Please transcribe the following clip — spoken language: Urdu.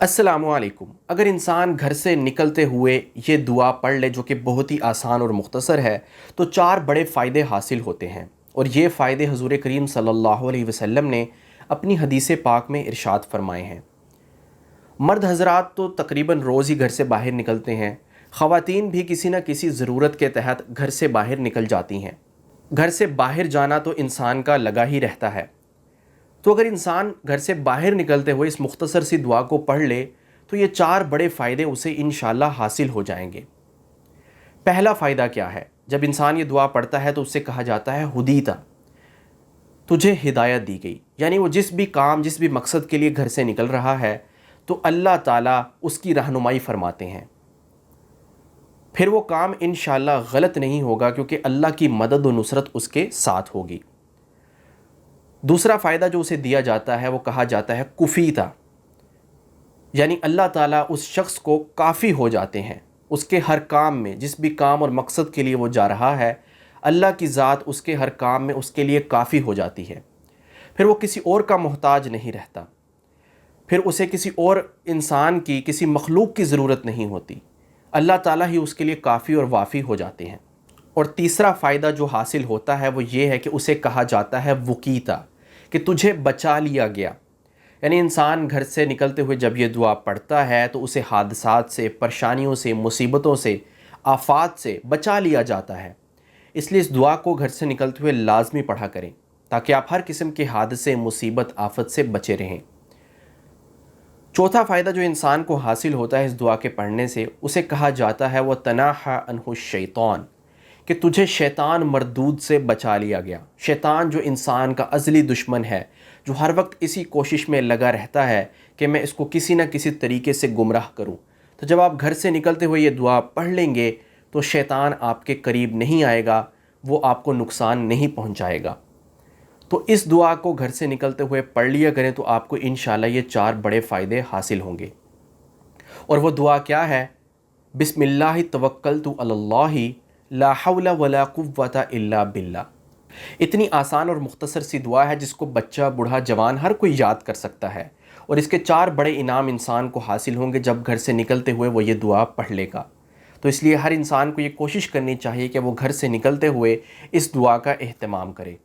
السلام علیکم۔ اگر انسان گھر سے نکلتے ہوئے یہ دعا پڑھ لے جو کہ بہت ہی آسان اور مختصر ہے تو 4 بڑے فائدے حاصل ہوتے ہیں، اور یہ فائدے حضور کریم صلی اللہ علیہ وسلم نے اپنی حدیث پاک میں ارشاد فرمائے ہیں۔ مرد حضرات تو تقریباً روز ہی گھر سے باہر نکلتے ہیں، خواتین بھی کسی نہ کسی ضرورت کے تحت گھر سے باہر نکل جاتی ہیں۔ گھر سے باہر جانا تو انسان کا لگا ہی رہتا ہے، تو اگر انسان گھر سے باہر نکلتے ہوئے اس مختصر سی دعا کو پڑھ لے تو یہ 4 بڑے فائدے اسے انشاءاللہ حاصل ہو جائیں گے۔ پہلا فائدہ کیا ہے؟ جب انسان یہ دعا پڑھتا ہے تو اس سے کہا جاتا ہے ہدیتا، تجھے ہدایت دی گئی، یعنی وہ جس بھی کام جس بھی مقصد کے لیے گھر سے نکل رہا ہے تو اللہ تعالیٰ اس کی رہنمائی فرماتے ہیں، پھر وہ کام انشاءاللہ غلط نہیں ہوگا کیونکہ اللہ کی مدد و نصرت اس کے ساتھ ہوگی۔ دوسرا فائدہ جو اسے دیا جاتا ہے وہ کہا جاتا ہے کفیتا، یعنی اللہ تعالیٰ اس شخص کو کافی ہو جاتے ہیں، اس کے ہر کام میں، جس بھی کام اور مقصد کے لیے وہ جا رہا ہے اللہ کی ذات اس کے ہر کام میں اس کے لیے کافی ہو جاتی ہے، پھر وہ کسی اور کا محتاج نہیں رہتا، پھر اسے کسی اور انسان کی، کسی مخلوق کی ضرورت نہیں ہوتی، اللہ تعالیٰ ہی اس کے لیے کافی اور وافی ہو جاتے ہیں۔ اور تیسرا فائدہ جو حاصل ہوتا ہے وہ یہ ہے کہ اسے کہا جاتا ہے وقیتا، کہ تجھے بچا لیا گیا، یعنی انسان گھر سے نکلتے ہوئے جب یہ دعا پڑھتا ہے تو اسے حادثات سے، پریشانیوں سے، مصیبتوں سے، آفات سے بچا لیا جاتا ہے۔ اس لیے اس دعا کو گھر سے نکلتے ہوئے لازمی پڑھا کریں تاکہ آپ ہر قسم کے حادثے، مصیبت، آفت سے بچے رہیں۔ چوتھا فائدہ جو انسان کو حاصل ہوتا ہے اس دعا کے پڑھنے سے، اسے کہا جاتا ہے وَتَنَاحَى عَنْهُ الشَّيْطَانُ، کہ تجھے شیطان مردود سے بچا لیا گیا۔ شیطان جو انسان کا ازلی دشمن ہے، جو ہر وقت اسی کوشش میں لگا رہتا ہے کہ میں اس کو کسی نہ کسی طریقے سے گمراہ کروں، تو جب آپ گھر سے نکلتے ہوئے یہ دعا پڑھ لیں گے تو شیطان آپ کے قریب نہیں آئے گا، وہ آپ کو نقصان نہیں پہنچائے گا۔ تو اس دعا کو گھر سے نکلتے ہوئے پڑھ لیا کریں تو آپ کو انشاءاللہ یہ 4 بڑے فائدے حاصل ہوں گے۔ اور وہ دعا کیا ہے؟ بسم اللہ توکلت علی اللہ لا حول ولا قوة الا باللہ۔ اتنی آسان اور مختصر سی دعا ہے جس کو بچہ، بوڑھا، جوان ہر کوئی یاد کر سکتا ہے، اور اس کے 4 بڑے انعام انسان کو حاصل ہوں گے جب گھر سے نکلتے ہوئے وہ یہ دعا پڑھ لے گا۔ تو اس لیے ہر انسان کو یہ کوشش کرنی چاہیے کہ وہ گھر سے نکلتے ہوئے اس دعا کا اہتمام کرے۔